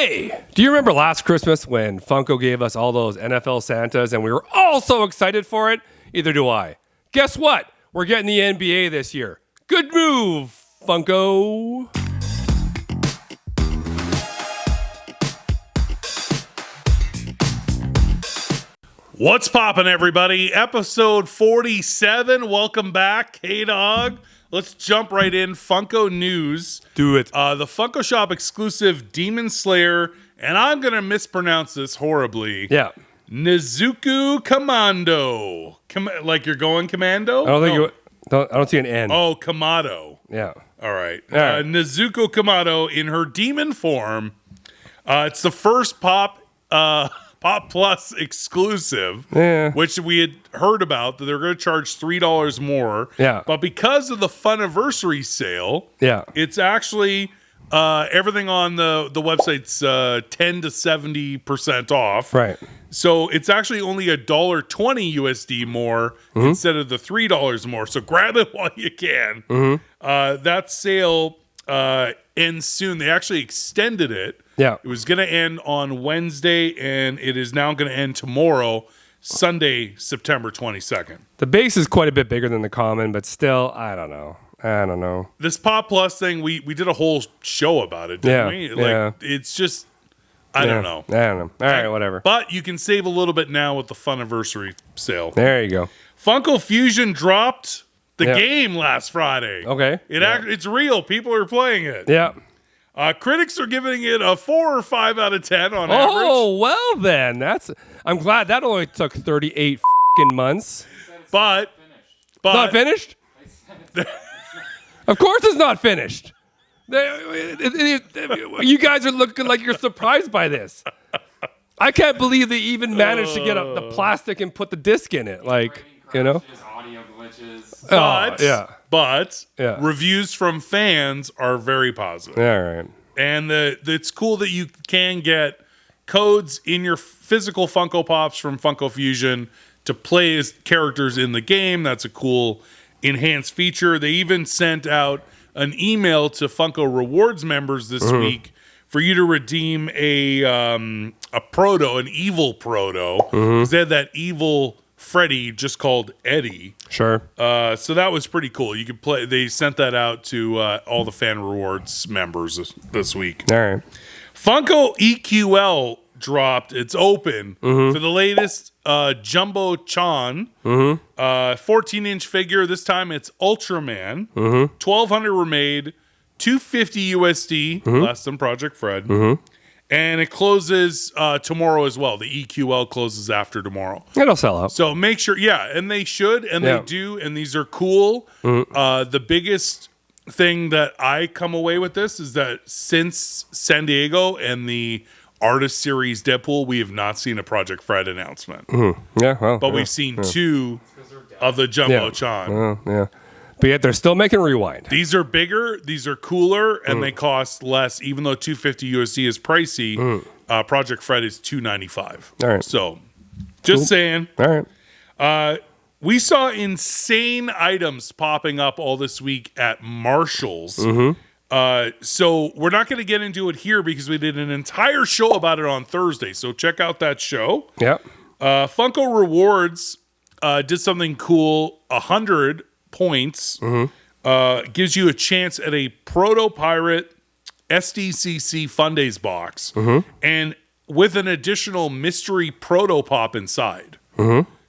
Hey, do you remember last Christmas when Funko gave us all those NFL Santas and we were all so excited for it? Either do I. Guess what? We're getting the NBA this year. Good move, Funko. What's poppin', everybody? Episode 47. Welcome back, K-Dog. Let's jump right in. Funko news. Do it. The Funko Shop exclusive Demon Slayer, and I'm going to mispronounce this horribly. Yeah. Nezuko Commando. Like you're going commando? I don't see an N. Oh, Kamado. Yeah. All right. All right. Nezuko Commando in her demon form. It's the first Pop Plus exclusive, which we had heard about, that they're going to charge $3 more. Yeah. But because of the Funiversary sale, it's actually everything on the website's 10 to 70% off. Right. So it's actually only $1.20 USD more instead of the $3 more. So grab it while you can. That sale ends soon. They actually extended it. Yeah. It was going to end on Wednesday, and it is now going to end tomorrow, Sunday, September 22nd. The base is quite a bit bigger than the common, but still, I don't know. This Pop Plus thing, we did a whole show about it, didn't we? It's just, I don't know. All right, whatever. But you can save a little bit now with the Funiversary sale. There you go. Funko Fusion dropped the game last Friday. Okay. It's real. People are playing it. Yeah. Critics are giving it a 4 or 5 out of 10 on average. Oh, well then. I'm glad that only took 38 months. But It's not finished? Of course it's not finished. You guys are looking like you're surprised by this. I can't believe they even managed to get up the plastic and put the disc in it. Like, you know? Audio glitches. But reviews from fans are very positive. All right. And it's cool that you can get codes in your physical Funko Pops from Funko Fusion to play as characters in the game. That's a cool enhanced feature. They even sent out an email to Funko Rewards members this week for you to redeem an evil proto. Because they had that evil Freddy just called Eddie. Sure. So that was pretty cool. You could play. They sent that out to all the Fan Rewards members this week. All right. Funko EQL dropped. It's open for the latest Jumbo Chan 14-inch figure. This time it's Ultraman. 1,200 were made. $250 USD, less than Project Fred. And it closes tomorrow as well. The EQL closes after tomorrow. It'll sell out. So make sure, and they should, and they do, and these are cool. The biggest thing that I come away with this is that since San Diego and the Artist Series Deadpool, we have not seen a Project Fred announcement. But we've seen 2 of the Jumbo Chan. But yet they're still making Rewind. These are bigger, these are cooler, and they cost less. Even though $250 USD is pricey, Project Fred is $295. All right. So, just saying. All right. We saw insane items popping up all this week at Marshall's. So we're not going to get into it here because we did an entire show about it on Thursday. So check out that show. Yep. Funko Rewards did something cool. 100 points gives you a chance at a Proto Pirate SDCC Fun Days box, and with an additional mystery Proto Pop inside.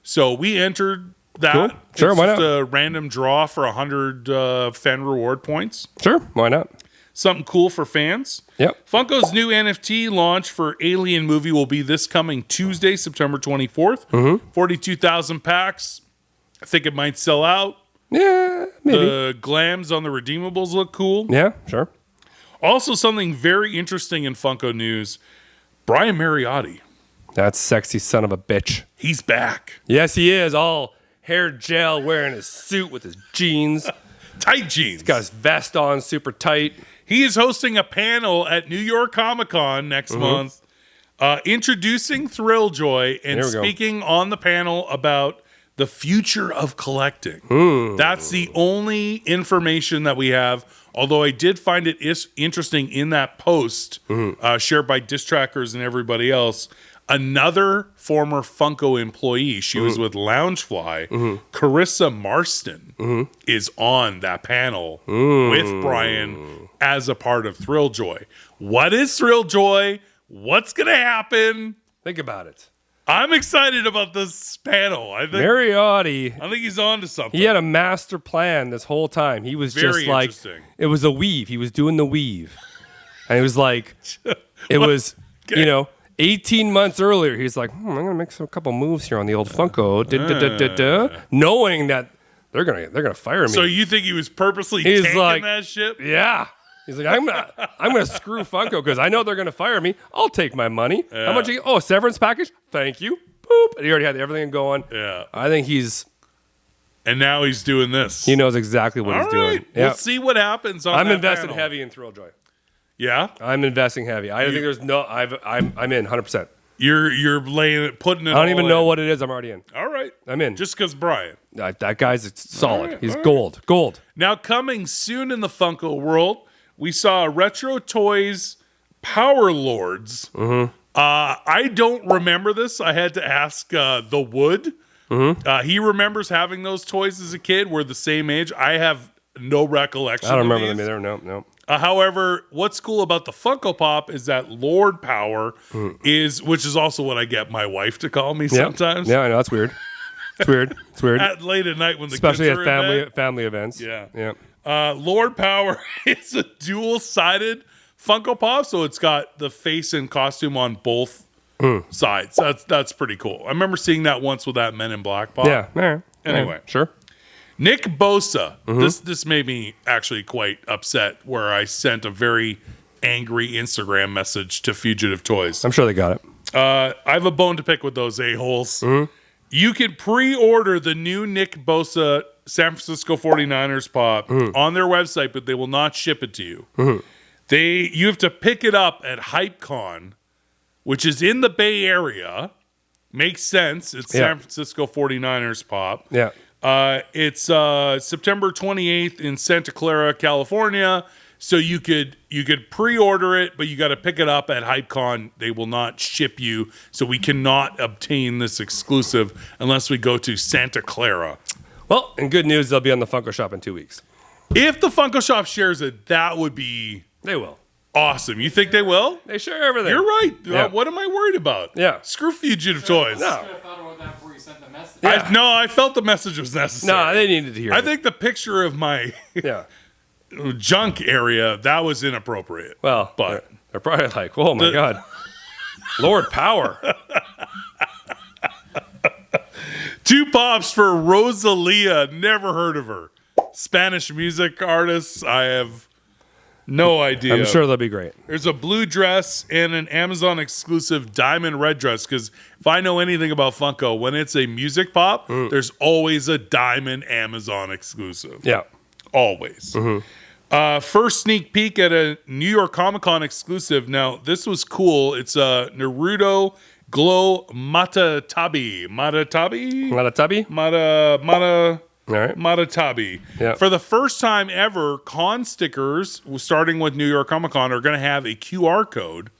So we entered that. Cool. Sure, it's why just not? a random draw for 100 fan reward points. Sure, why not? Something cool for fans. Yep. Funko's new NFT launch for Alien movie will be this coming Tuesday, September 24th. 42,000 packs. I think it might sell out. Yeah, maybe. The glams on the redeemables look cool. Yeah, sure. Also, something very interesting in Funko news, Brian Mariotti. That sexy son of a bitch. He's back. Yes, he is. All hair gel, wearing his suit with his jeans. Tight jeans. He's got his vest on, super tight. He is hosting a panel at New York Comic Con next month, introducing Thrilljoy and speaking on the panel about the future of collecting. That's the only information that we have Although I did find it interesting in that post shared by Diss Trackers and everybody else, another former Funko employee, she was with Loungefly, Carissa Marston, is on that panel with Brian as a part of Thrilljoy. What is Thrilljoy? What's going to happen? Think about it. I'm excited about this panel. I think he's on to something. He had a master plan this whole time. He was Very just like, interesting. it was a weave. He was doing the weave. And he was like, it was, 18 months earlier, he's like, I'm going to make a couple moves here on the old Funko. Knowing that they're gonna fire me. So you think he was purposely tanking that shit? Yeah. He's like, I'm gonna screw Funko because I know they're gonna fire me. I'll take my money. Yeah. How much? Severance package? Thank you. Boop. And he already had everything going. Yeah. I think and now he's doing this. he knows exactly what he's doing. We'll Yeah. see what happens on I'm that investing panel. heavy in Thrilljoy. Yeah? I'm investing heavy. I think there's no. I'm in 100%. You're putting it. I don't even know what it is. I'm already in. All right. I'm in. Just because Brian. That guy's solid. All right, He's all right. gold. Now, coming soon in the Funko world, we saw Retro Toys Power Lords. I don't remember this. I had to ask The Wood. He remembers having those toys as a kid. We're the same age. I have no recollection. I don't remember these. them either. No. However, what's cool about the Funko Pop is that Lord Power which is also what I get my wife to call me sometimes. Yeah, I know. That's weird. It's weird. Late at night when the Especially kids at are in bed. family events. Yeah. Lord Power is a dual-sided Funko Pop, so it's got the face and costume on both sides. That's pretty cool. I remember seeing that once with that Men in Black Pop. Yeah. All right. Anyway. Sure. Nick Bosa. This made me actually quite upset, where I sent a very angry Instagram message to Fugitive Toys. I'm sure they got it. I have a bone to pick with those a-holes. You can pre-order the new Nick Bosa San Francisco 49ers pop on their website, but they will not ship it to you. You have to pick it up at HypeCon, which is in the Bay Area. Makes sense. It's San Francisco 49ers pop. Yeah. It's September 28th in Santa Clara, California. So you could pre-order it, but you got to pick it up at HypeCon. They will not ship you, so we cannot obtain this exclusive unless we go to Santa Clara. Well, and good news, they'll be on the Funko Shop in 2 weeks. If the Funko Shop shares it, that would be They will. awesome. You think they will? They share everything. You're right. Yeah. What am I worried about? Yeah. Screw Fugitive Toys. No. I should have thought about that before you sent the message. Yeah. I felt the message was necessary. No, they needed to hear I it. think the picture of my Yeah. junk area, that was inappropriate. Well, but they're probably like, oh my God. Lord Power. 2 pops for Rosalia. Never heard of her. Spanish music artist. I have no idea. I'm sure they'll be great. There's a blue dress and an Amazon exclusive diamond red dress. Because if I know anything about Funko, when it's a music pop, there's always a diamond Amazon exclusive. Yeah. Always. First sneak peek at a New York Comic Con exclusive. Now, this was cool. It's a Naruto Glow Matatabi. Maratubby? All right. Matatabi. Yeah. For the first time ever, con stickers, starting with New York Comic Con, are going to have a QR code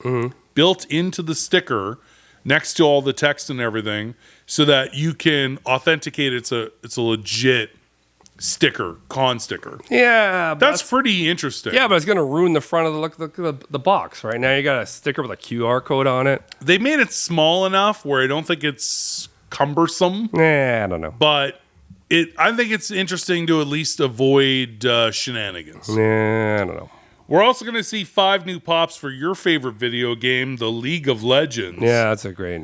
built into the sticker next to all the text and everything, so that you can authenticate it's a legit sticker, con sticker. Yeah. That's pretty interesting. Yeah, but it's going to ruin the front of the box. Right now, you got a sticker with a QR code on it. They made it small enough where I don't think it's cumbersome, I don't know. but I think it's interesting to at least avoid shenanigans. I don't know. We're also going to see 5 new pops for your favorite video game, the League of Legends. Yeah, that's a great,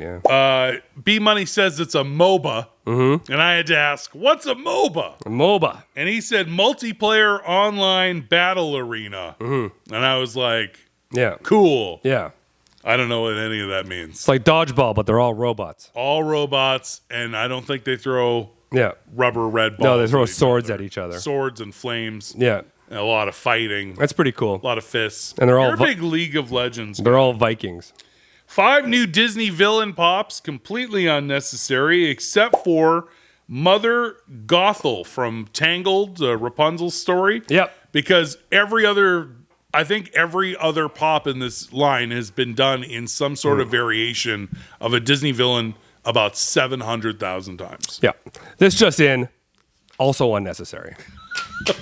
B Money says it's a MOBA, and I had to ask, what's a MOBA? A MOBA. And he said multiplayer online battle arena. And I was like, Yeah. cool. Yeah. I don't know what any of that means. It's like dodgeball, but they're all robots. All robots, and I don't think they throw Yeah. rubber red balls. No, they throw at each swords other. at each other. Swords and flames. Yeah. And a lot of fighting. That's pretty cool. A lot of fists. And they're all You're a big League of Legends. They're all Vikings. 5 new Disney villain pops, completely unnecessary, except for Mother Gothel from Tangled, Rapunzel's story. Yep. because I think every other pop in this line has been done in some sort of variation of a Disney villain about 700,000 times. Yeah. This just in, also unnecessary.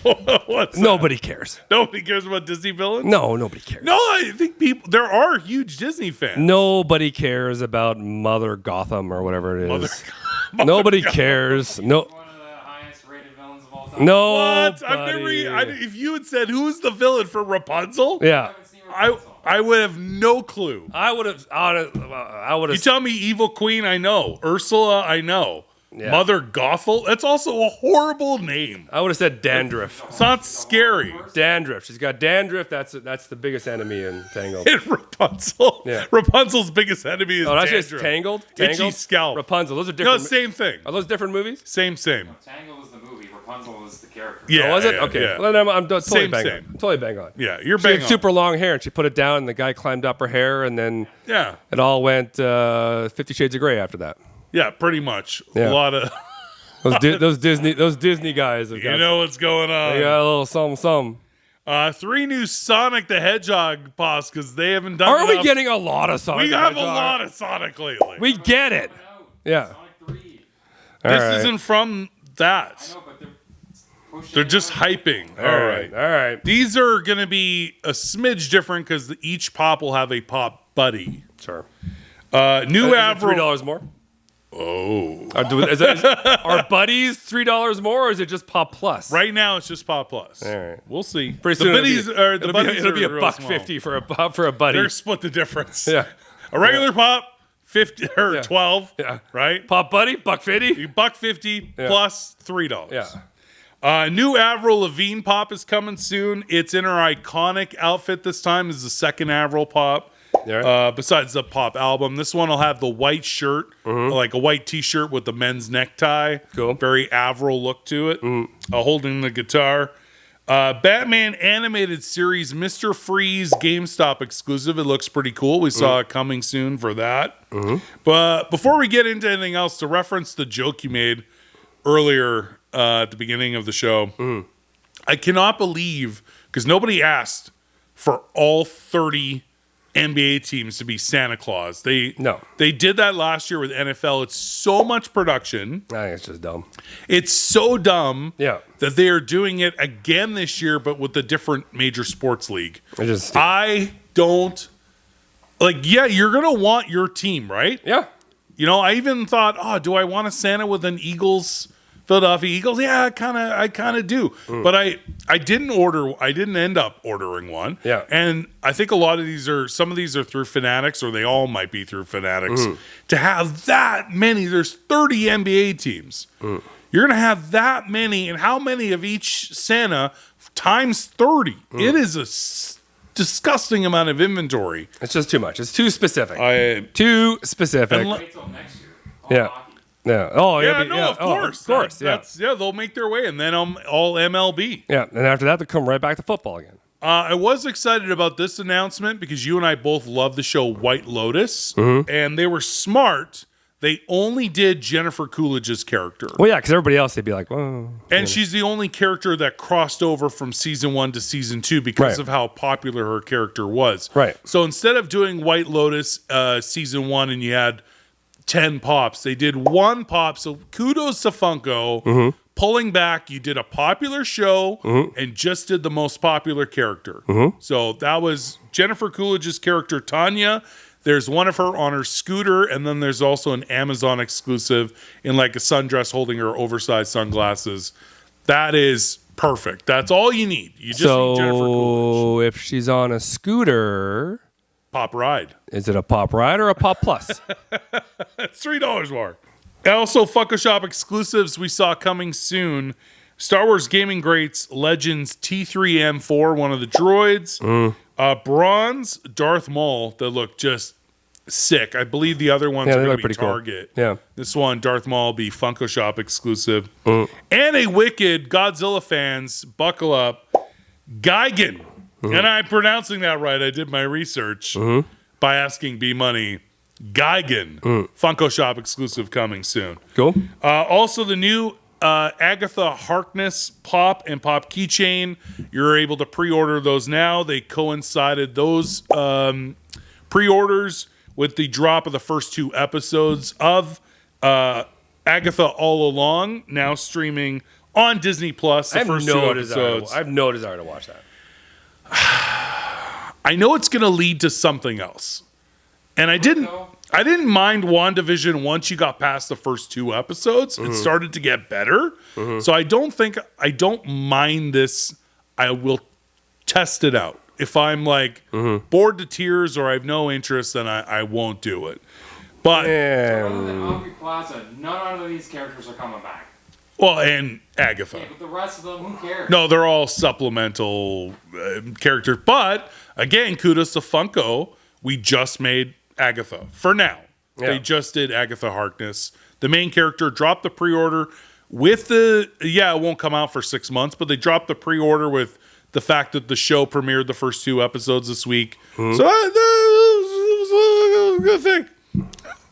What's that? Nobody cares. Nobody cares about Disney villains? No, nobody cares. No, I think there are huge Disney fans. Nobody cares about Mother Gotham or whatever it is. Mother Nobody Gotham. cares. No. One of the highest rated villains of all time. No. What? If you had said who's the villain for Rapunzel, Yeah. haven't seen Rapunzel. I would have no clue. I would have. You tell me Evil Queen, I know. Ursula, I know. Yeah. Mother Gothel, that's also a horrible name. I would have said dandruff. It's not scary. Dandruff. She's got dandruff. That's the biggest enemy in Tangled. In Rapunzel. Yeah. Rapunzel's biggest enemy is Oh, that's dandruff. just Tangled. Itchy scalp. Rapunzel. Those are No, different. same thing. Are those different movies? Same. Tangled was the movie. Rapunzel was the character. Yeah. Oh, was it? yeah, Okay. yeah. Well, then I'm totally Same, bang same. on. Totally bang on. Yeah, you're She bang had on. super long hair, and she put it down, and the guy climbed up her hair, and then Yeah. it all went 50 Shades of Grey after that. Yeah, pretty much. Yeah. A lot of Those Disney guys have got, you know what's going on. they got a little something. 3 new Sonic the Hedgehog pops because they haven't done Are we enough. getting a lot of Sonic? We the have a Hedgehog? lot of Sonic lately. We get it. Yeah. Sonic 3. All This right. isn't from that. I know, but they're pushing They're it just out. hyping. All right. All right. These are going to be a smidge different because each pop will have a pop buddy. Sure. New Avril. $3 more. Oh. Are buddies $3 more, or is it just Pop Plus? Right now it's just Pop Plus. All right. We'll see. Pretty the soon buddies are the buddies it'll be are a real buck small. $50 for a buddy. They're split the difference. Yeah. A regular pop 50 or Yeah. 12, Yeah. right? Pop buddy, $1.50. $1.50 Yeah. plus $3. Yeah. New Avril Lavigne pop is coming soon. It's in her iconic outfit this time. This is the second Avril pop. Yeah. Besides the pop album, this one will have the white shirt, like a white T-shirt with the men's necktie. Cool. Very Avril look to it. Holding the guitar. Batman animated series Mr. Freeze GameStop exclusive. It looks pretty cool. We saw it coming soon for that. But before we get into anything else, to reference the joke you made earlier at the beginning of the show, I cannot believe, because nobody asked for all 30 NBA teams to be Santa Claus. They did that last year with NFL. It's so much production. I think it's just dumb. It's so dumb Yeah. that they are doing it again this year, but with a different major sports league. It's just I don't yeah, you're gonna want your team, right? yeah. You know, I even thought, do I want a Santa with an Philadelphia Eagles? Yeah, I kind of do. But I didn't end up ordering one. Yeah. And I think some of these are through Fanatics, or they all might be through Fanatics. To have that many, there's 30 NBA teams. You're going to have that many, and how many of each Santa times 30? It is a disgusting amount of inventory. It's just too much. It's too specific. I Too specific. Wait till next year. All Yeah. hockey. Yeah. Oh, Yeah, it'll be- no, of course. Of course. Yeah. They'll make their way, and then all MLB. Yeah. And after that, they'll come right back to football again. I was excited about this announcement because you and I both love the show White Lotus, and they were smart. They only did Jennifer Coolidge's character. Well, yeah, because everybody else, they'd be like, well. And she's the only character that crossed over from season 1 to season 2 because Right. of how popular her character was. Right. So instead of doing White Lotus season 1 and you had 10 pops, they did 1 pop. So kudos to Funko. Pulling back, you did a popular show and just did the most popular character. So that was Jennifer Coolidge's character, Tanya. There's one of her on her scooter, and then there's also an Amazon exclusive in like a sundress holding her oversized sunglasses. That is perfect. That's all you need. You just need Jennifer Coolidge. So if she's on a scooter, Pop ride. is it a Pop Ride or a Pop Plus? That's $3 more. And also, Funko Shop exclusives we saw coming soon. Star Wars Gaming Greats Legends T3M4, one of the droids. Bronze Darth Maul that look just sick. I believe the other ones Yeah, are they going look to be pretty cool. Target. Yeah. This one, Darth Maul, will be Funko Shop exclusive. And a wicked Godzilla fans, buckle up, Gigan. And I'm pronouncing that right. I did my research by asking B Money. Gigan. Funko Shop exclusive coming soon. Cool. Also, the new Agatha Harkness pop and pop keychain. You're able to pre-order those now. They coincided those pre-orders with the drop of the first 2 episodes of Agatha All Along, now streaming on Disney Plus. The first 2 episodes. I have no desire to watch that. I know it's going to lead to something else, and I didn't mind WandaVision once you got past the first 2 episodes. It started to get better, so I don't mind this. I will test it out. If I'm like bored to tears or I have no interest, then I won't do it. But Other than Aubrey Plaza, none of these characters are coming back. well, and Agatha. Yeah, but the rest of them, who cares? No, they're all supplemental characters. But again, kudos to Funko. We just made Agatha for now. Yeah. They just did Agatha Harkness. The main character dropped the pre-order with it won't come out for 6 months, but they dropped the pre-order with the fact that the show premiered the first 2 episodes this week. So it was a good thing.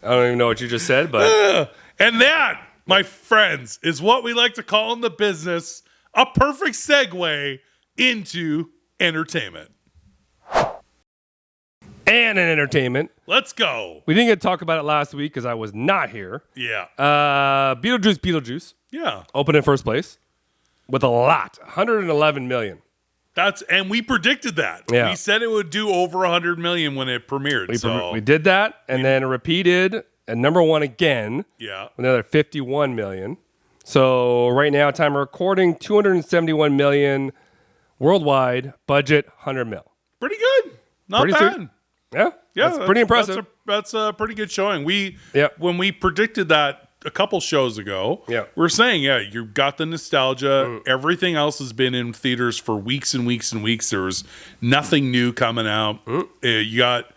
I don't even know what you just said, but And that, my friends, is what we like to call in the business a perfect segue into entertainment. and in entertainment. Let's go. We didn't get to talk about it last week because I was not here. Yeah. Beetlejuice Yeah. opened in first place with a lot, 111 million. And we predicted that. Yeah. We said it would do over 100 million when it premiered. We did that, and then it repeated at number 1 again. Yeah. With another 51 million. So right now, time of recording, 271 million worldwide, budget 100 mil. Pretty good. Not Pretty bad. sweet. Yeah, that's pretty impressive. That's a pretty good showing. Yep. When we predicted that a couple shows ago, Yeah. we were saying, you've got the nostalgia. Everything else has been in theaters for weeks and weeks and weeks. There was nothing new coming out. You got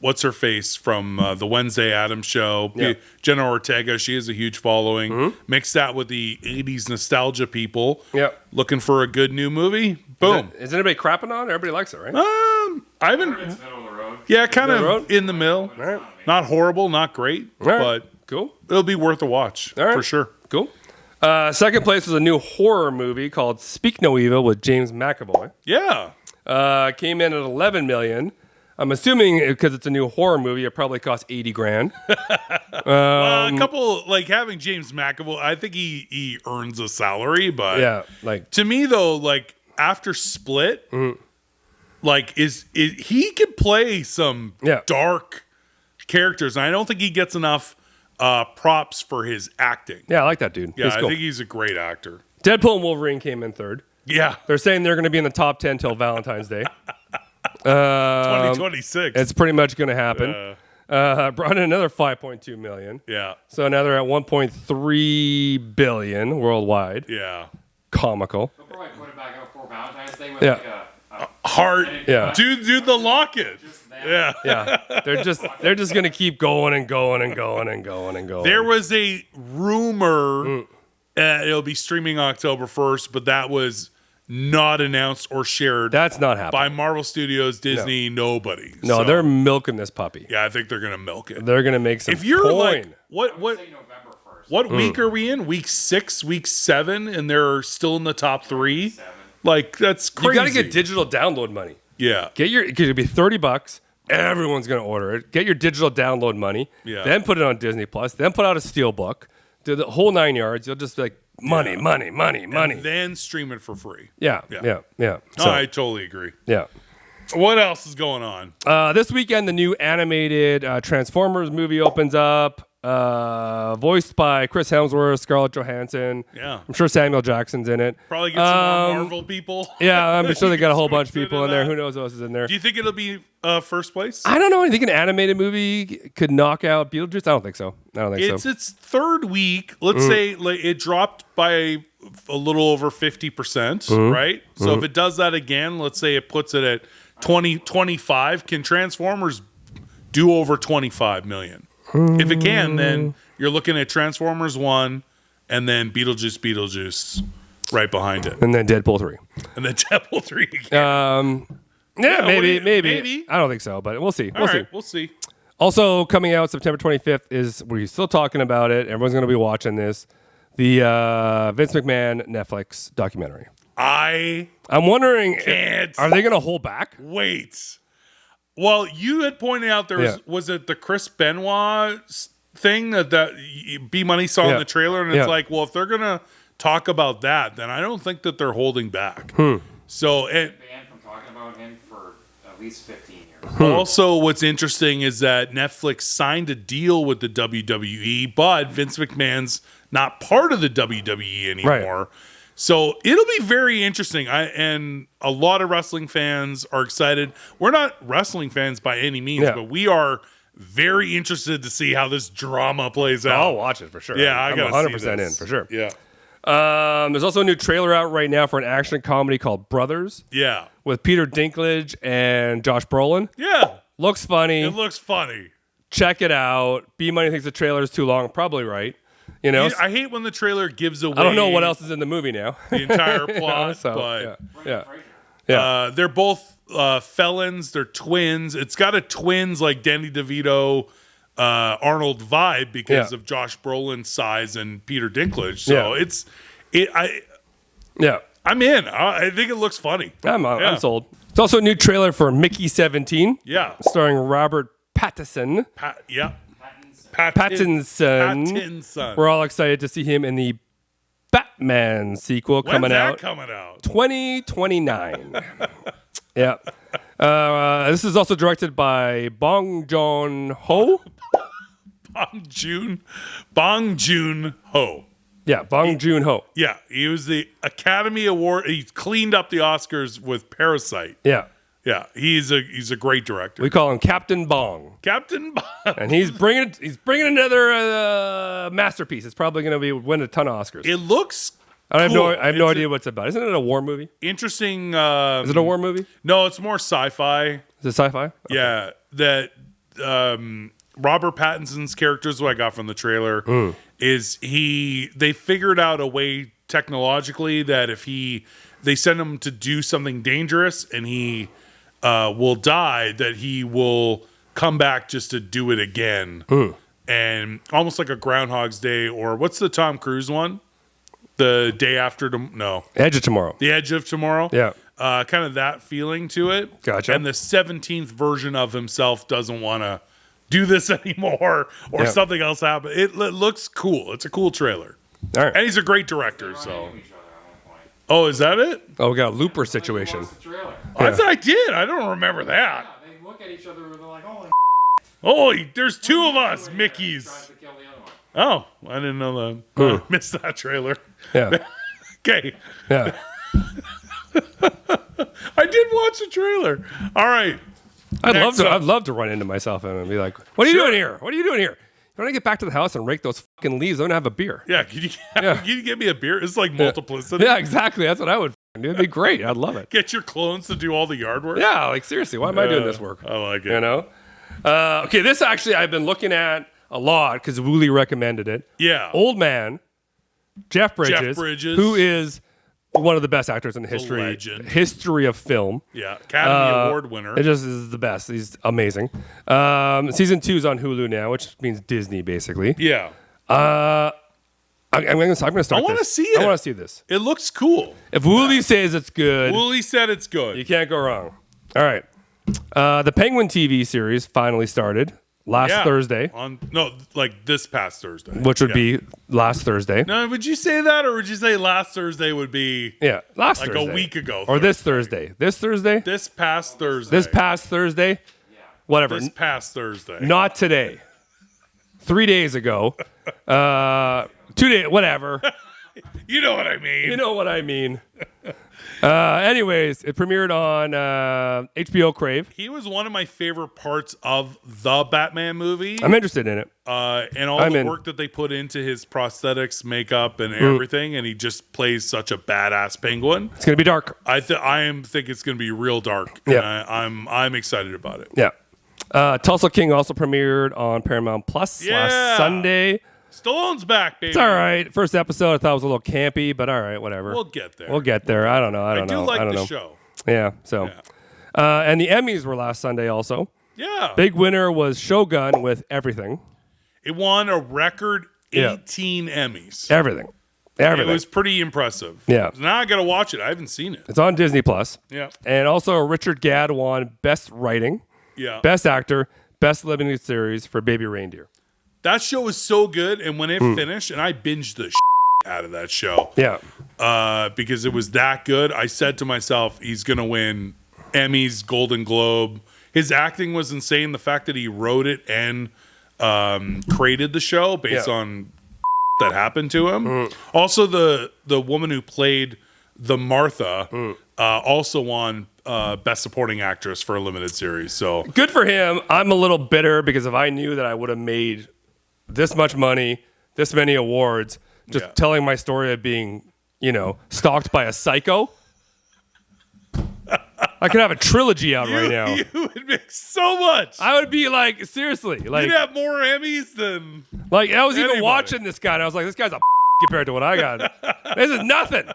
what's her face from the Wednesday Addams show, Yeah. Jenna Ortega. She has a huge following. Mix that with the 80s nostalgia people. Yep. Looking for a good new movie. Boom. Is anybody crapping on it? Everybody likes it, right? I haven't. It's middle of the road. Yeah, kind Middle of road? in the middle. right. Not horrible, not great, right. but Cool. it'll be worth a watch All right. for sure. Cool. Second place was a new horror movie called Speak No Evil with James McAvoy. Yeah. Came in at 11 million. I'm assuming because it's a new horror movie, it probably cost 80 grand. A couple, like having James McAvoy, I think he earns a salary, but Yeah, like to me though, like after Split, like is he can play some Yeah. dark characters, and I don't think he gets enough props for his acting. yeah, I like that dude. Yeah, He's I cool. think he's a great actor. Deadpool and Wolverine came in third. Yeah, They're saying they're going to be in the top 10 till Valentine's Day. 2026. It's pretty much going to happen. Brought in another 5.2 million. yeah, So now they're at 1.3 billion worldwide. yeah. Comical. They'll probably put it back out for Valentine's Day with Yeah. like a Heart, Yeah. dude, the locket. just them. Yeah. Yeah, they're just gonna keep going and going and going and going and going. There was a rumor it'll be streaming October 1st, but that was not announced or shared That's not by happening. Marvel Studios, Disney, nobody. No, So, they're milking this puppy. yeah, I think they're gonna milk it. They're gonna make some If you're coin. like, what Say November 1st. what week are we in? Week 6, week 7, and they're still in the top 3. Like that's crazy. You got to get digital download money. yeah, It'll be $30. Everyone's gonna order it. Get your digital download money. Yeah. Then put it on Disney Plus. Then put out a steelbook. Do the whole 9 yards. You'll just be like money. and then stream it for free. Yeah. No, So, I totally agree. yeah. What else is going on? This weekend, the new animated Transformers movie opens up. Voiced by Chris Hemsworth, Scarlett Johansson. Yeah. I'm sure Samuel Jackson's in it. Probably get some more Marvel people. Yeah, I'm sure they got a whole bunch of Consider people in there. that. Who knows who else is in there? Do you think it'll be first place? I don't know. I think an animated movie could knock out Beetlejuice. I don't think so. It's its third week. Let's say like, it dropped by a little over 50%, right? So if it does that again, let's say it puts it at 25, can Transformers do over 25 million? If it can, then you're looking at Transformers 1 and then Beetlejuice right behind it. And then Deadpool 3. And then Deadpool 3 again. Yeah, maybe, what do you- maybe. maybe. I don't think so, but we'll see. All We'll see. right, we'll see. Also coming out September 25th is we're still talking about it. Everyone's going to be watching this. The Vince McMahon Netflix documentary. I I'm wondering, can't are they going to hold back? wait. Well, you had pointed out was it the Chris Benoit thing that B Money saw in the trailer, and it's like, well, if they're gonna talk about that, then I don't think that they're holding back. So Banned from talking about him for at least 15 years. Also, what's interesting is that Netflix signed a deal with the WWE, but Vince McMahon's not part of the WWE anymore. Right. So it'll be very interesting. And a lot of wrestling fans are excited. We're not wrestling fans by any means, but we are very interested to see how this drama plays out. I'll watch it for sure. Yeah, I'm I got 100% in for sure. Yeah. There's also a new trailer out right now for an action comedy called Brothers Yeah. with Peter Dinklage and Josh Brolin. Yeah. Looks funny. It looks funny. Check it out. B Money thinks the trailer is too long. Probably right. You know, I hate when the trailer gives away I don't know what else is in the movie now. the entire plot, So, but yeah. they're both felons. They're twins. It's got a twins like Danny DeVito, Arnold vibe because of Josh Brolin's size and Peter Dinklage. So I'm in. I think it looks funny. I'm sold. It's also a new trailer for Mickey 17. Yeah. Starring Robert Pattinson. Pattinson. We're all excited to see him in the Batman sequel When's coming out. 2029. Yeah. This is also directed by Bong Joon-ho. Bong Joon-ho. Yeah, Bong Joon-ho. Yeah, he was the Academy Award. He cleaned up the Oscars with Parasite. Yeah. Yeah, he's a great director. We call him Captain Bong. Captain Bong. And he's bringing another masterpiece. It's probably going to win a ton of Oscars. It looks I have cool. no idea what it's about. Isn't it a war movie? Interesting. Is it a war movie? No, it's more sci-fi. Is it sci-fi? Okay. Yeah, that Robert Pattinson's character is what I got from the trailer. Is they figured out a way technologically that if they send him to do something dangerous and he will die, that he will come back just to do it again. And almost like a Groundhog's Day, or what's the Tom Cruise one? The Day After No. Edge of Tomorrow. The Edge of Tomorrow. Yeah. Kind of that feeling to it. Gotcha. And the 17th version of himself doesn't want to do this anymore, or something else happen. It looks cool. It's a cool trailer. All right. And he's a great director. So. Oh, is that it? Oh, we got a looper situation. I thought I did. I don't remember that. Yeah, they look at each other and they're like, holy Oh, there's two of us, Mickeys. tries to kill the other one. Oh, I didn't know that. I missed that trailer. Yeah. Okay. Yeah. I did watch the trailer. All right. I'd love to run into myself and be like, "What are you doing here? What are you doing here? You want to get back to the house and rake those fucking leaves? I'm gonna have a beer." Yeah. Can you get me a beer? It's like multiplicity. Yeah, exactly. That's what I would do. It'd be great. I'd love it. Get your clones to do all the yard work. Yeah, like seriously, why am I doing this work? I like it. You know? Okay, this actually I've been looking at a lot because Wooly recommended it. Yeah. Old man, Jeff Bridges, who is one of the best actors in the history of film. Yeah, Academy Award winner. It just is the best. He's amazing. Season 2 is on Hulu now, which means Disney, basically. Yeah. I'm going to start this. I want to see it. I want to see this. It looks cool. If Wooly says it's good, Wooly said it's good. you can't go wrong. All right. The Penguin TV series finally started last Thursday. This past Thursday. Which would be last Thursday. No, would you say that, or would you say last Thursday would be last like Thursday. a week ago? Or this Thursday. This Thursday? This past Thursday. This past Thursday? Whatever. This past Thursday. Not today. 3 days ago. 2 days, whatever. You know what I mean. You know what I mean. Anyways, it premiered on HBO Crave. He was one of my favorite parts of the Batman movie. I'm interested in it. And all the work that they put into his prosthetics, makeup, and everything, and he just plays such a badass penguin. It's gonna be dark. I think it's gonna be real dark. Yeah, I'm excited about it. Yeah. Tulsa King also premiered on Paramount Plus last Sunday. Stallone's back, baby. It's all right. First episode I thought was a little campy, but all right, whatever. We'll get there. I don't know. I don't know. I do like I don't the know. show. Yeah. So, and the Emmys were last Sunday also. Yeah. Big winner was Shogun with Everything. It won a record 18 Emmys. Everything. Everything. It was pretty impressive. Yeah. So now I got to watch it. I haven't seen it. It's on Disney Plus. Yeah. And also Richard Gadd won Best Writing, Yeah. Best Actor, Best Limited Series for Baby Reindeer. That show was so good. And when it finished, and I binged the out of that show. Yeah. Because it was that good. I said to myself, he's going to win Emmys, Golden Globe. His acting was insane. The fact that he wrote it and created the show based on that happened to him. Also, the woman who played the Martha also won Best Supporting Actress for a limited series. So Good for him. I'm a little bitter because if I knew that I would have made this much money, this many awards, just telling my story of being, stalked by a psycho, I could have a trilogy out right now. You would make so much. I would be like, seriously, like, You'd have more Emmys than I was even anybody. watching this guy and I was like, this guy's a compared to what I got. This is nothing.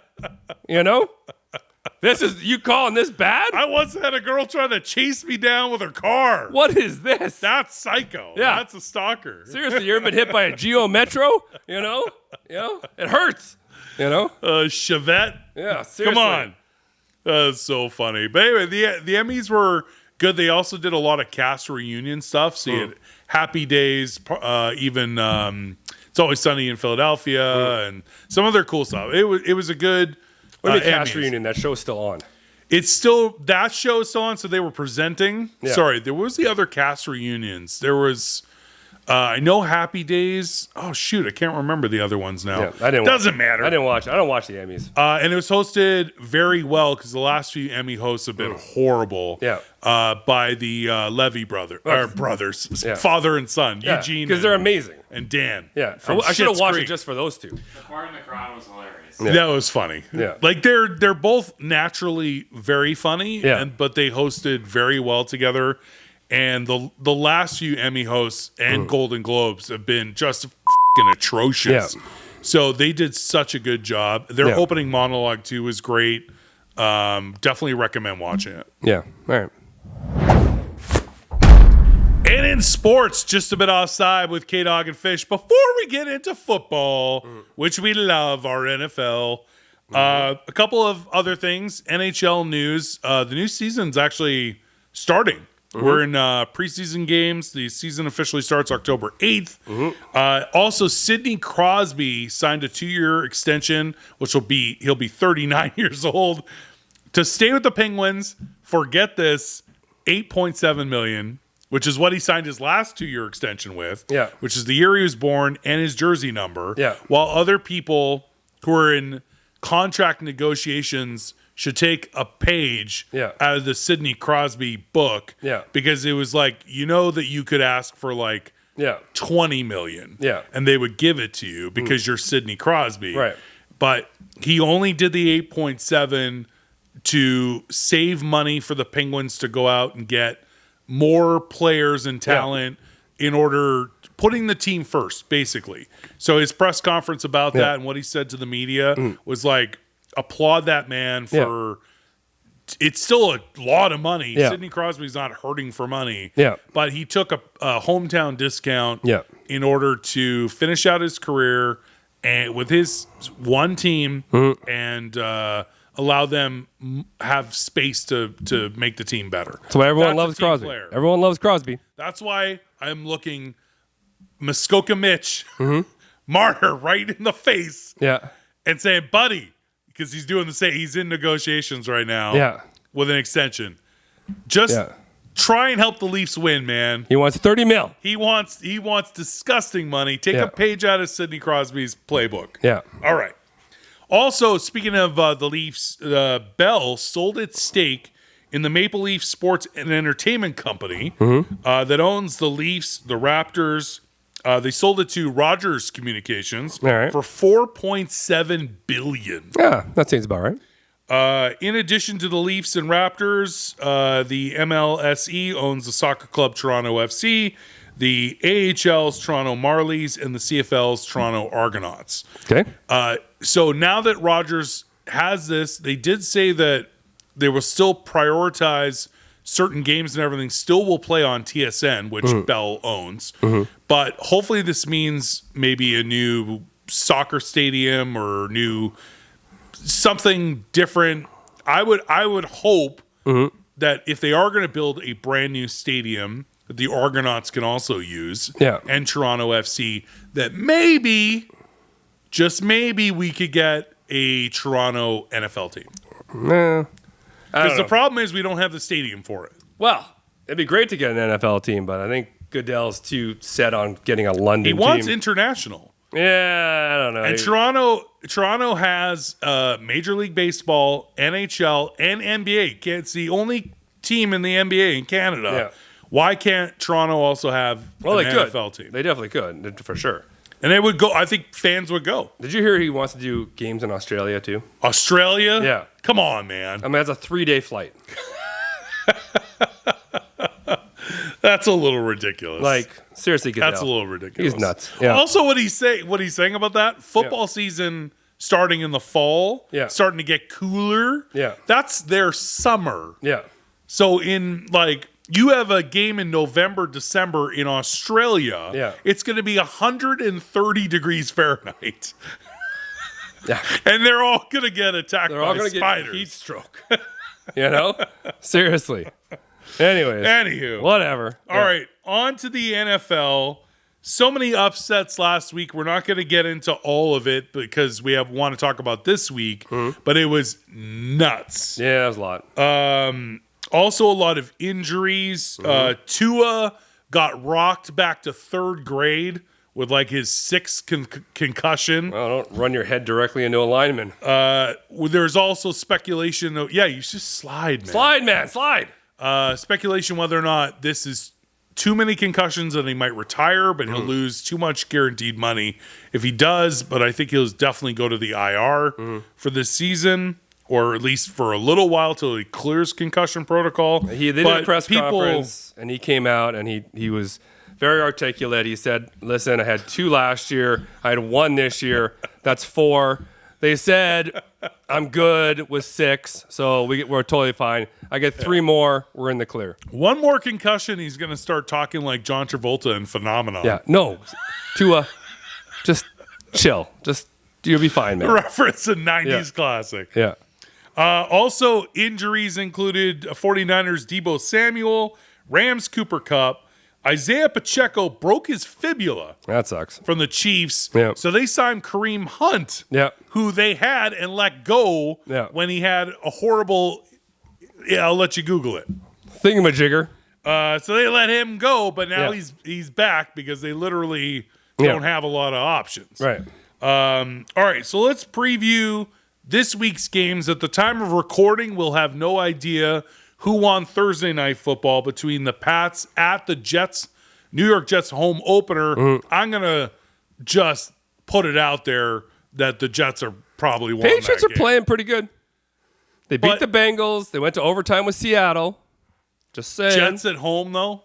This is, you calling this bad? I once had a girl trying to chase me down with her car. What is this? That's psycho. Yeah. That's a stalker. Seriously, you ever been hit by a Geo Metro? It hurts. Chevette. Yeah, seriously. Come on. That's so funny. But anyway, the Emmys were good. They also did a lot of cast reunion stuff. So you had Happy Days, even It's Always Sunny in Philadelphia, and some other cool stuff. It was a good What do you mean cast Emmys. reunion? That show's still on. It's still, that show is still on, so they were presenting. Yeah. Sorry, there was the other cast reunions. There was, I know Happy Days. Oh, shoot, I can't remember the other ones now. Yeah, I didn't Doesn't watch it. matter. I didn't watch it. I don't watch the Emmys. And it was hosted very well because the last few Emmy hosts have been horrible. Yeah. By the Levy brothers, Yeah. father and son, Yeah, Eugene, because they're amazing. and Dan. Yeah, from I should have Schitt's watched Creek. it just for those two. The part in the crowd was hilarious. That was funny. Yeah. Like they're both naturally very funny, Yeah. but they hosted very well together. And the last few Emmy hosts and Golden Globes have been just fucking atrocious. Yeah. So they did such a good job. Their Yeah. opening monologue too was great. Definitely recommend watching it. Yeah. All right. And in sports, just a bit offside with K-Dog and Fish. Before we get into football, which we love, our NFL, a couple of other things. NHL news. The new season's actually starting. We're in preseason games. The season officially starts October 8th. Also, Sidney Crosby signed a 2-year extension, which he'll be 39 years old, to stay with the Penguins for, get this, $8.7 million. Which is what he signed his last 2-year extension with. Yeah. Which is the year he was born and his jersey number. Yeah. While other people who are in contract negotiations should take a page out of the Sidney Crosby book. Yeah. Because it was like, that you could ask for like Yeah. $20 million. Yeah. And they would give it to you because you're Sidney Crosby. Right. But he only did the 8.7 to save money for the Penguins to go out and get more players and talent in order, putting the team first, basically. So his press conference about that and what he said to the media was like, applaud that man for, it's still a lot of money. Yeah. Sidney Crosby's not hurting for money. Yeah. But he took a hometown discount Yeah. in order to finish out his career and with his one team and allow them have space to make the team better. That's why everyone That's a loves team Crosby. player. Everyone loves Crosby. That's why I'm looking Muskoka Mitch, Martyr, right in the face Yeah. and saying, buddy, because he's doing the same. He's in negotiations right now Yeah. with an extension. Just try and help the Leafs win, man. He wants 30 mil. He wants disgusting money. Take Yeah. a page out of Sidney Crosby's playbook. Yeah. All right. Also, speaking of the Leafs, Bell sold its stake in the Maple Leaf Sports and Entertainment Company that owns the Leafs, the Raptors. They sold it to Rogers Communications All right. for $4.7 billion. Yeah. That seems about right. In addition to the Leafs and Raptors, the MLSE owns the Soccer Club Toronto FC, the AHL's Toronto Marlies, and the CFL's Toronto Argonauts. Okay. So now that Rogers has this, they did say that they will still prioritize certain games and everything still will play on TSN, which Bell owns. But hopefully this means maybe a new soccer stadium or new something different. I would hope that if they are going to build a brand new stadium that the Argonauts can also use, and Toronto FC, that maybe, just maybe, we could get a Toronto NFL team. Because the problem is we don't have the stadium for it. Well, it'd be great to get an NFL team, but I think Goodell's too set on getting a London team. He wants international. Yeah, I don't know. And Toronto has Major League Baseball, NHL, and NBA. It's the only team in the NBA in Canada. Yeah. Why can't Toronto also have an NFL team? They definitely could, for sure. And they would go. I think fans would go. Did you hear he wants to do games in Australia too? Australia? Yeah. Come on, man. I mean, that's a 3-day flight. That's a little ridiculous. Like, seriously, Goodell. That's a little ridiculous. He's nuts. Yeah. Also, what he's saying about that football season starting in the fall, starting to get cooler. Yeah. That's their summer. Yeah. So you have a game in November, December in Australia. Yeah. It's going to be 130 degrees Fahrenheit. Yeah. And they're all going to get attacked They're all by going to spiders. get heat stroke. You know? Seriously. Anyways. Anywho. Whatever. All right. On to the NFL. So many upsets last week. We're not going to get into all of it because we want to talk about this week. But it was nuts. Yeah, that was a lot. Also, a lot of injuries. Tua got rocked back to third grade with his sixth concussion. Well, don't run your head directly into a lineman. There's also speculation. You should slide, man. Slide, man. Slide. Speculation whether or not this is too many concussions and he might retire, but he'll lose too much guaranteed money if he does. But I think he'll definitely go to the IR for this season, or at least for a little while till he clears concussion protocol. They did a press conference, and he came out and he was very articulate. He said, "Listen, I had 2 last year. I had 1 this year. That's 4. They said I'm good with 6, so we're totally fine. I get 3 more. We're in the clear. 1 more concussion, he's going to start talking like John Travolta in Phenomenon. Yeah, no, Tua, just chill. Just you'll be fine, man. Reference a 90s classic. Yeah. Also, injuries included 49ers Deebo Samuel, Rams Cooper Kupp, Isaiah Pacheco broke his fibula. That sucks. From the Chiefs. Yeah. So they signed Kareem Hunt, who they had and let go when he had a horrible, I'll let you Google it. Thingamajigger. So they let him go, but now he's back because they literally don't have a lot of options. Right. All right, so let's preview this week's games. At the time of recording, we'll have no idea who won Thursday Night Football between the Pats at the Jets, New York Jets home opener. I'm going to just put it out there that the Jets are probably won Patriots that are game. playing pretty good. They beat the Bengals. They went to overtime with Seattle. Just saying. Jets at home, though?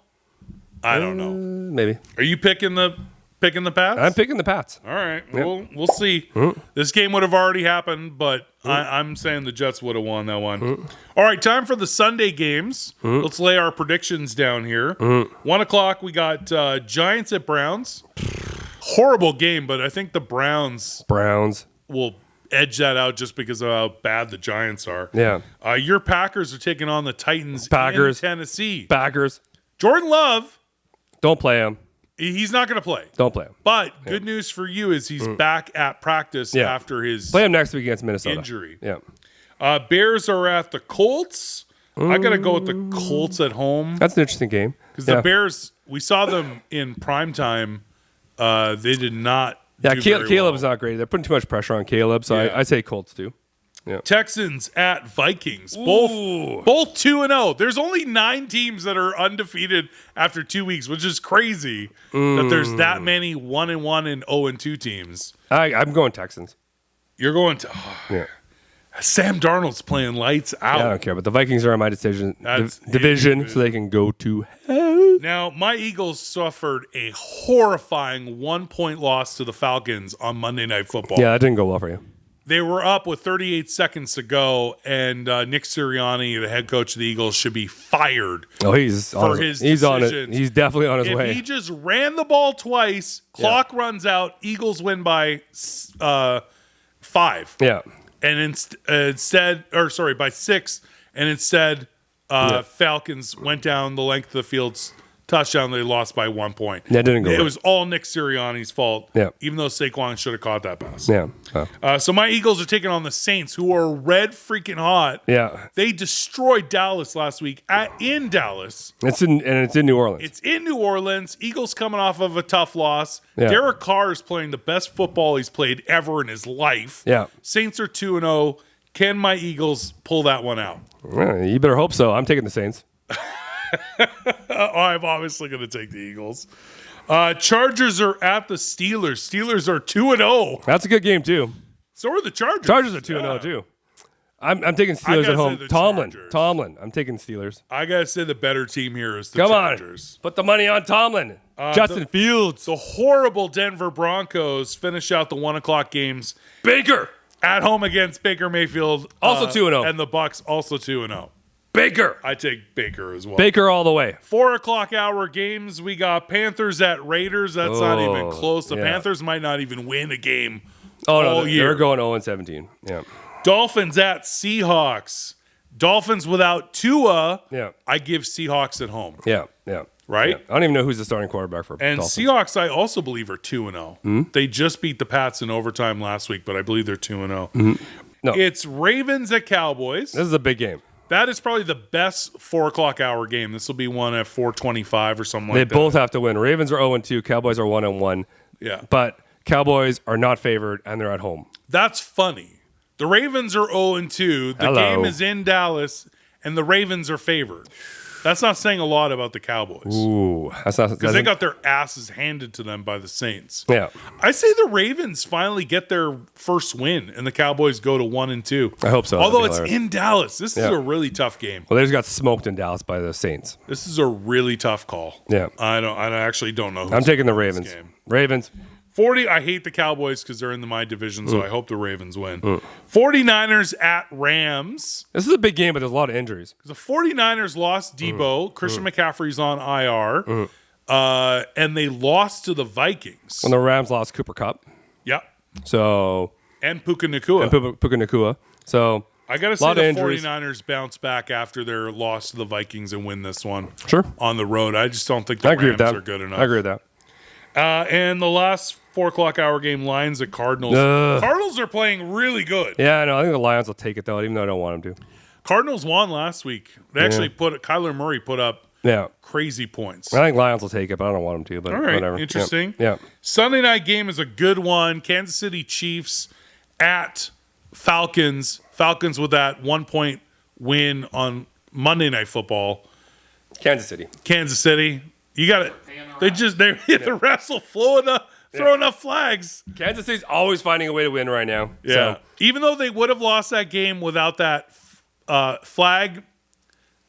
I don't know. Maybe. Are you picking the Pats? I'm picking the Pats. All right. We'll see. This game would have already happened, but I'm saying the Jets would have won that one. All right, time for the Sunday games. Let's lay our predictions down here. 1 o'clock, we got Giants at Browns. Horrible game, but I think the Browns will edge that out just because of how bad the Giants are. Yeah. Your Packers are taking on the Titans in Tennessee. Packers. Jordan Love. Don't play him. He's not going to play. Don't play him. But good news for you is he's back at practice after his play him next week against Minnesota. Injury. Yeah. Bears are at the Colts. I got to go with the Colts at home. That's an interesting game. Because the Bears, we saw them in primetime. They did not do very Caleb's well. not great. They're putting too much pressure on Caleb, so I say Colts too. Yeah. Texans at Vikings. Both 2-0. There's only 9 teams that are undefeated after 2 weeks, which is crazy that there's that many 1-1 and 0-2 teams. I'm going Texans. You're going to Sam Darnold's playing lights out. Yeah, I don't care, but the Vikings are in my division, so they can go to hell. Now, my Eagles suffered a horrifying 1-point loss to the Falcons on Monday Night Football. Yeah, that didn't go well for you. They were up with 38 seconds to go, and Nick Sirianni, the head coach of the Eagles, should be fired. Oh, he's on his decisions. He's definitely on his way. If he just ran the ball twice, clock runs out, Eagles win by 5. Yeah. And by 6, and instead Falcons went down the length of the field, touchdown. They lost by 1 point. That didn't go It right. was all Nick Sirianni's fault. Yeah. Even though Saquon should have caught that pass. Yeah. So my Eagles are taking on the Saints, who are red freaking hot. Yeah. They destroyed Dallas last week in Dallas. It's in New Orleans. It's in New Orleans. Eagles coming off of a tough loss. Yeah. Derek Carr is playing the best football he's played ever in his life. Yeah. Saints are 2-0. Can my Eagles pull that one out? You better hope so. I'm taking the Saints. I'm obviously going to take the Eagles. Chargers are at the Steelers. Steelers are 2-0. That's a good game too. So are the Chargers. Chargers are 2-0 too. I'm taking Steelers at home. the Tomlin. Chargers. I'm taking Steelers. I got to say the better team here is the Come Chargers. on. Put the money on Tomlin. Justin Fields. The horrible Denver Broncos finish out the 1 o'clock games Baker. at home against Baker Mayfield. Also 2-0. And the Bucks also 2-0. Baker. I take Baker as well. Baker all the way. 4 o'clock hour games. We got Panthers at Raiders. That's not even close. The Panthers might not even win a game all year. They're going 0-17. Yeah. Dolphins at Seahawks. Dolphins without Tua. Yeah. I give Seahawks at home. Yeah. Yeah. Right? Yeah. I don't even know who's the starting quarterback for And Dolphins. Seahawks, I also believe, are 2-0. They just beat the Pats in overtime last week, but I believe they're 2-0. No. It's Ravens at Cowboys. This is a big game. That is probably the best 4 o'clock hour game. This will be one at 4:25 or something They like that. both have to win. Ravens are 0-2. Cowboys are 1-1. Yeah. But Cowboys are not favored, and they're at home. That's funny. The Ravens are 0-2. The Hello. game is in Dallas, and the Ravens are favored. That's not saying a lot about the Cowboys. Ooh. That's not Because they got their asses handed to them by the Saints. Yeah. I say the Ravens finally get their first win, and the Cowboys go to 1 2. I hope so. Although That'd it's be hilarious. in Dallas. This is Yeah. a really tough game. Well, they just got smoked in Dallas by the Saints. This is a really tough call. Yeah. I actually don't know who's I'm taking the gonna win this Ravens. game. Ravens. 40, I hate the Cowboys because they're in my division, so I hope the Ravens win. 49ers at Rams. This is a big game, but there's a lot of injuries. The 49ers lost Debo. Christian McCaffrey's on IR. And they lost to the Vikings. When the Rams lost Cooper Kupp. Yep. So, And Puka Nacua. and Puka Nacua. So, I got to lot say of the injuries. 49ers bounce back after their loss to the Vikings and win this one sure. on the road. I just don't think the I agree Rams with that. are good enough. I agree with that. And the last 4 o'clock hour game, Lions at Cardinals. Cardinals are playing really good. Yeah, I know. I think the Lions will take it, though, even though I don't want them to. Cardinals won last week. They actually Kyler Murray put up Yeah. crazy points. I think Lions will take it, but I don't want them to. But All right, whatever. interesting. Yeah. Sunday night game is a good one. Kansas City Chiefs at Falcons. Falcons with that 1-point win on Monday Night Football. Kansas City. Kansas City. You got it. They hit the wrestle, throw enough flags. Kansas City's always finding a way to win right now. Yeah. So, Even though they would have lost that game without that flag,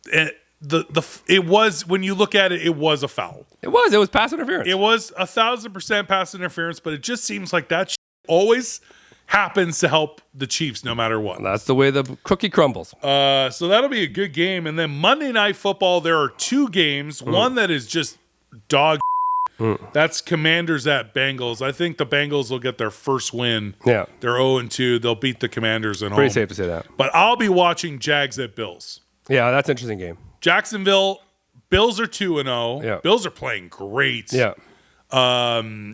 it was, when you look at it, it was a foul. it was pass interference. It was 1,000% pass interference, but it just seems like that always happens to help the Chiefs no matter what. That's the way the cookie crumbles. So that'll be a good game. And then Monday Night Football, there are 2 games. One that is just dog. That's Commanders at Bengals. I think the Bengals will get their first win. Yeah. They're 0-2. They'll beat the Commanders at home. Pretty safe to say that. But I'll be watching Jags at Bills. Yeah, that's an interesting game. Jacksonville, Bills are 2-0. Yeah. Bills are playing great. Yeah.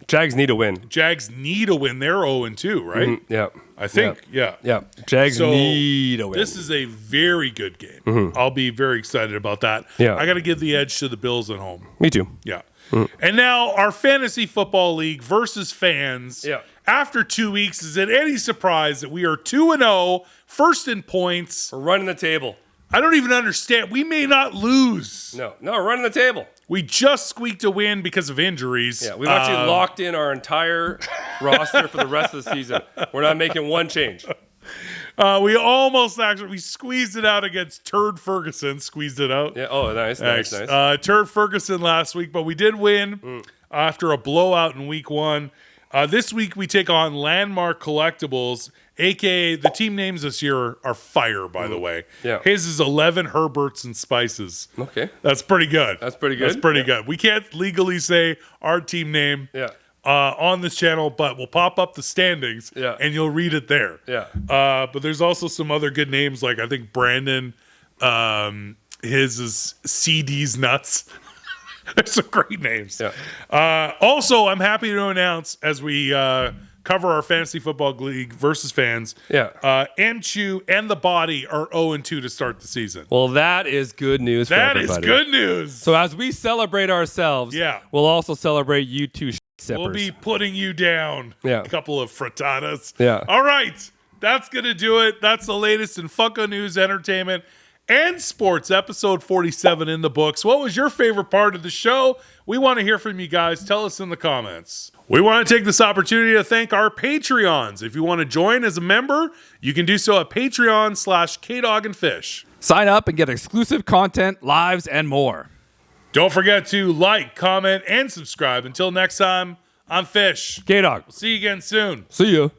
Jags need a win. Jags need a win. They're 0-2, right? Yeah. I think, yeah. Yeah. Jags So, need a win. This is a very good game. I'll be very excited about that. Yeah. I got to give the edge to the Bills at home. Me too. Yeah. And now our fantasy football league versus fans. Yeah. After 2 weeks, is it any surprise that we are 2-0, first in points? We're running the table. I don't even understand. We may not lose. No, we're running the table. We just squeaked a win because of injuries. Yeah, we've actually locked in our entire roster for the rest of the season. We're not making one change. We almost we squeezed it out against Turd Ferguson. Squeezed it out. Yeah. Oh, nice. Turd Ferguson last week, but we did win after a blowout in week 1. This week we take on Landmark Collectibles, aka the team names this year are fire, by the way. Yeah. His is 11 Herberts and Spices. Okay. That's pretty good. That's pretty good. That's pretty good. We can't legally say our team name on this channel, but we'll pop up the standings and you'll read it there. Yeah. But there's also some other good names, like I think Brandon, his is CD's Nuts. There's some great names. Yeah. Also, I'm happy to announce as we cover our fantasy football league versus fans. And Chew and the Body are 0-2 to start the season. Well, that is good news for everybody. That is good news. So as we celebrate ourselves, we'll also celebrate you two sippers. We'll be putting you down. Yeah. A couple of frittatas. Yeah. All right. That's going to do it. That's the latest in Funko news, entertainment, and sports. Episode 47 in the books. What was your favorite part of the show? We want to hear from you guys. Tell us in the comments. We want to take this opportunity to thank our Patreons. If you want to join as a member, you can do so at patreon.com/kdogandfish. Sign up and get exclusive content, lives, and more. Don't forget to like, comment, and subscribe. Until next time, I'm Fish. K-Dog. See you again soon. See ya.